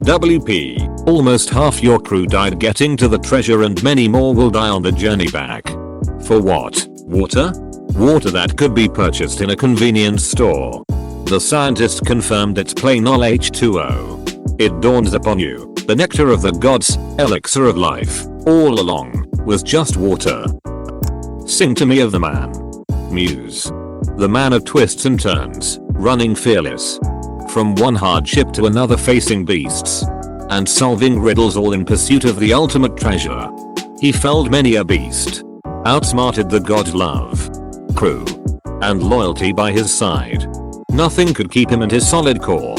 WP, almost half your crew died getting to the treasure and many more will die on the journey back. For what? Water? Water that could be purchased in a convenience store. The scientists confirmed it's plain ol' H2O. It dawns upon you, the nectar of the gods, elixir of life, all along, was just water. Sing to me of the man. Muse. The man of twists and turns, running fearless. From one hardship to another facing beasts. And solving riddles all in pursuit of the ultimate treasure. He felled many a beast. Outsmarted the god love. Crew. And loyalty by his side. Nothing could keep him and his solid core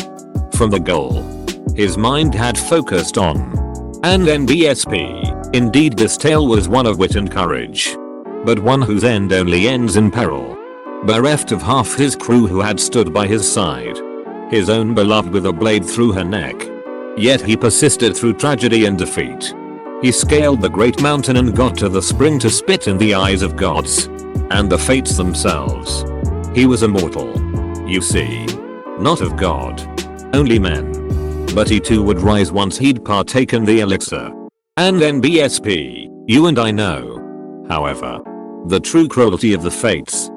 from the goal his mind had focused on. And NBSP, indeed this tale was one of wit and courage. But one whose end only ends in peril. Bereft of half his crew who had stood by his side. His own beloved with a blade through her neck. Yet he persisted through tragedy and defeat. He scaled the great mountain and got to the spring to spit in the eyes of gods. And the fates themselves. He was immortal. You see. Not of God. Only men. But he too would rise once he'd partaken the elixir. And NBSP, you and I know. However. The true cruelty of the fates.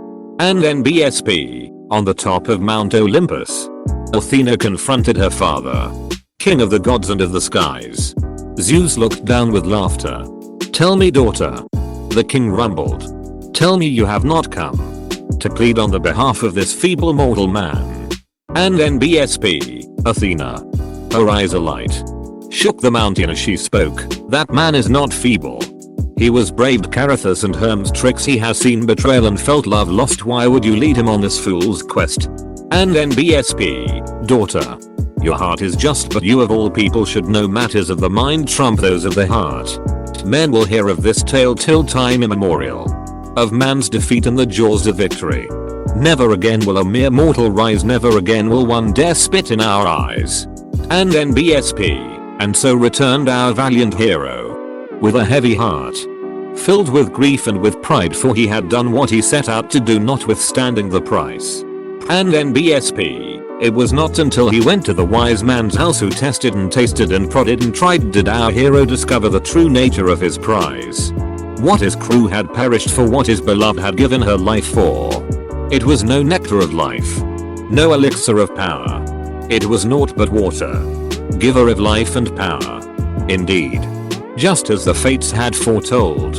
And NBSP, on the top of Mount Olympus. Athena confronted her father. King of the gods and of the skies. Zeus looked down with laughter. Tell me, daughter. The king rumbled. Tell me you have not come to plead on the behalf of this feeble mortal man. And NBSP, Athena, her eyes alight, shook the mountain as she spoke. That man is not feeble. He was braved Carathis and Herm's tricks. He has seen betrayal and felt love lost. Why would you lead him on this fool's quest? And NBSP, daughter, your heart is just, but you of all people should know matters of the mind trump those of the heart. Men will hear of this tale till time immemorial. Of man's defeat and the jaws of victory. Never again will a mere mortal rise. Never again will one dare spit in our eyes. And NBSP, and so returned our valiant hero. With a heavy heart. Filled with grief and with pride, for he had done what he set out to do, notwithstanding the price. And NBSP, it was not until he went to the wise man's house who tested and tasted and prodded and tried did our hero discover the true nature of his prize. What his crew had perished for, what his beloved had given her life for. It was no nectar of life. No elixir of power. It was naught but water. Giver of life and power. Indeed. Just as the fates had foretold.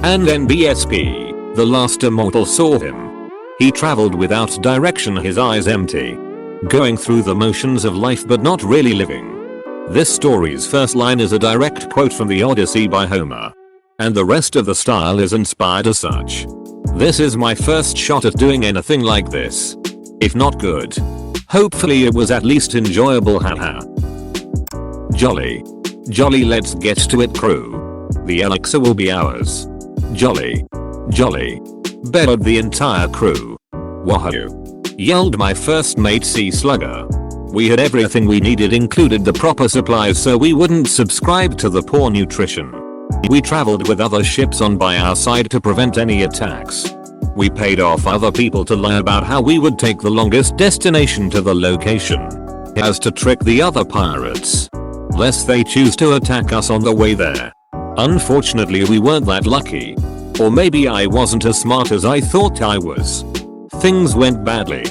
And NBSP, the last immortal saw him. He traveled without direction, his eyes empty. Going through the motions of life but not really living. This story's first line is a direct quote from the Odyssey by Homer. And the rest of the style is inspired as such. This is my first shot at doing anything like this. If not good. Hopefully it was at least enjoyable, haha. Jolly. Jolly, let's get to it, crew. The elixir will be ours. Jolly. Jolly. Bettered the entire crew. Wahoo. Yelled my first mate, Sea Slugger. We had everything we needed, included the proper supplies so we wouldn't subscribe to the poor nutrition. We traveled with other ships on by our side to prevent any attacks. We paid off other people to lie about how we would take the longest destination to the location. As to trick the other pirates. Lest they choose to attack us on the way there. Unfortunately we weren't that lucky. Or maybe I wasn't as smart as I thought I was. Things went badly.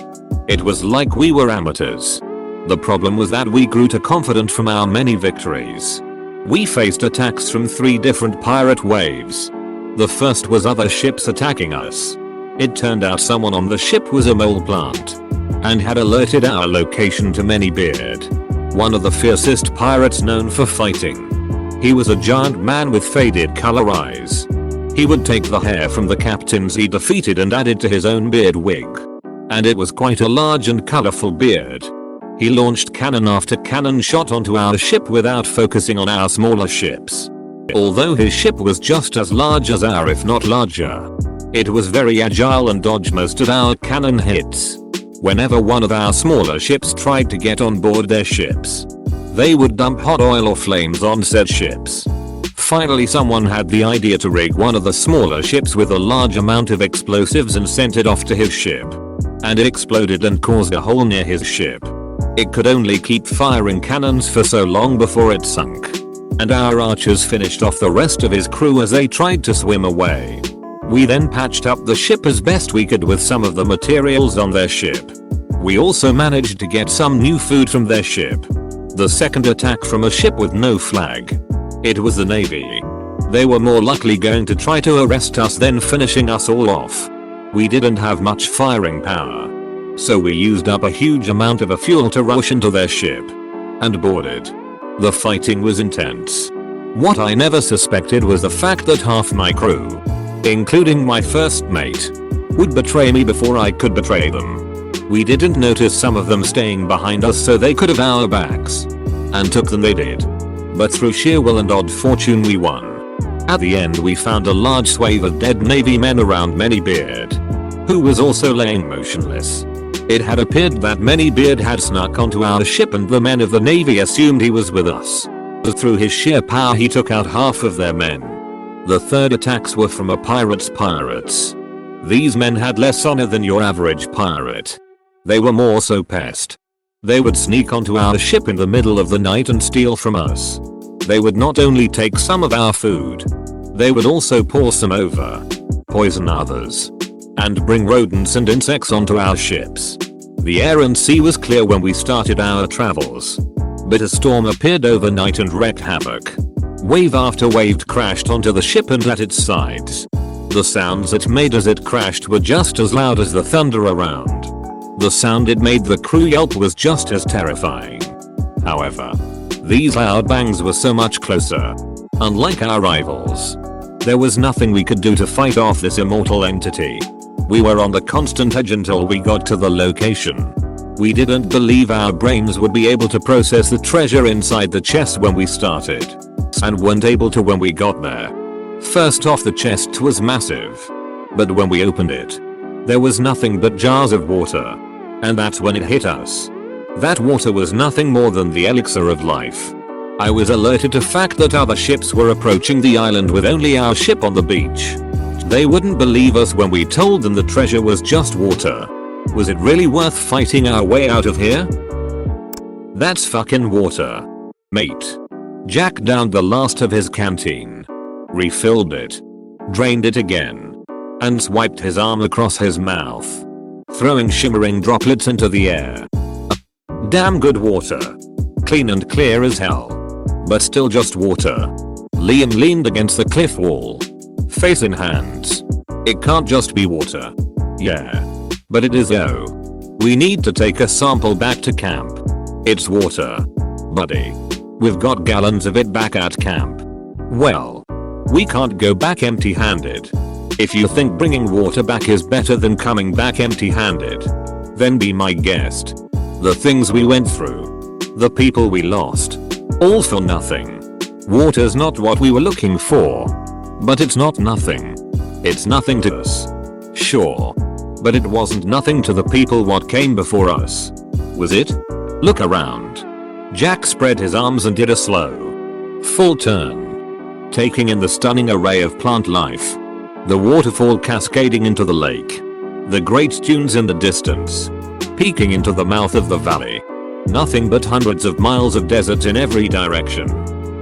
It was like we were amateurs. The problem was that we grew too confident from our many victories. We faced attacks from 3 different pirate waves. The first was other ships attacking us. It turned out someone on the ship was a mole plant. And had alerted our location to Manybeard. One of the fiercest pirates known for fighting. He was a giant man with faded color eyes. He would take the hair from the captains he defeated and add it to his own beard wig. And it was quite a large and colorful beard. He launched cannon after cannon shot onto our ship without focusing on our smaller ships. Although his ship was just as large as our, if not larger. It was very agile and dodged most of our cannon hits. Whenever one of our smaller ships tried to get on board their ships, they would dump hot oil or flames on said ships. Finally someone had the idea to rig one of the smaller ships with a large amount of explosives and sent it off to his ship. And it exploded and caused a hole near his ship. It could only keep firing cannons for so long before it sunk. And our archers finished off the rest of his crew as they tried to swim away. We then patched up the ship as best we could with some of the materials on their ship. We also managed to get some new food from their ship. The second attack from a ship with no flag. It was the Navy. They were more likely going to try to arrest us than finishing us all off. We didn't have much firing power. So we used up a huge amount of fuel to rush into their ship. And boarded. The fighting was intense. What I never suspected was the fact that half my crew, including my first mate, would betray me before I could betray them. We didn't notice some of them staying behind us so they could have our backs. And took them they did. But through sheer will and odd fortune we won. At the end we found a large swathe of dead Navy men around Manybeard, who was also laying motionless. It had appeared that Manybeard had snuck onto our ship and the men of the Navy assumed he was with us. Through his sheer power he took out half of their men. The third attacks were from a pirates. These men had less honor than your average pirate. They were more so pest. They would sneak onto our ship in the middle of the night and steal from us. They would not only take some of our food, they would also pour some over, poison others, and bring rodents and insects onto our ships. The air and sea was clear when we started our travels. But a storm appeared overnight and wreaked havoc. Wave after wave crashed onto the ship and at its sides. The sounds it made as it crashed were just as loud as the thunder around. The sound it made the crew yelp was just as terrifying. However, these loud bangs were so much closer. Unlike our rivals, there was nothing we could do to fight off this immortal entity. We were on the constant edge until we got to the location. We didn't believe our brains would be able to process the treasure inside the chest when we started. And weren't able to when we got there. First off, the chest was massive. But when we opened it, there was nothing but jars of water. And that's when it hit us. That water was nothing more than the elixir of life. I was alerted to fact that other ships were approaching the island with only our ship on the beach. They wouldn't believe us when we told them the treasure was just water. Was it really worth fighting our way out of here? That's fucking water. Mate. Jack downed the last of his canteen. Refilled it. Drained it again. And swiped his arm across his mouth, throwing shimmering droplets into the air. Damn good water. Clean and clear as hell. But still just water. Liam leaned against the cliff wall, face in hands. It can't just be water. Yeah. But it is though. We need to take a sample back to camp. It's water. Buddy. We've got gallons of it back at camp. Well, we can't go back empty-handed. If you think bringing water back is better than coming back empty-handed, then be my guest. The things we went through. The people we lost. All for nothing. Water's not what we were looking for. But it's not nothing. It's nothing to us. Sure. But it wasn't nothing to the people what came before us. Was it? Look around. Jack spread his arms and did a slow, full turn, taking in the stunning array of plant life. The waterfall cascading into the lake. The great dunes in the distance, peeking into the mouth of the valley. Nothing but hundreds of miles of desert in every direction.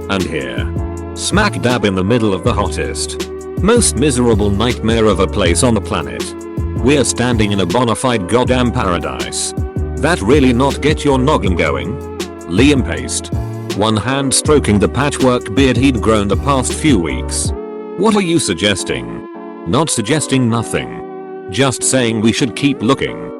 And here, smack dab in the middle of the hottest, most miserable nightmare of a place on the planet, we're standing in a bona fide goddamn paradise. That really not get your noggin going? Liam paced, one hand stroking the patchwork beard he'd grown the past few weeks. What are you suggesting? Not suggesting nothing. Just saying we should keep looking.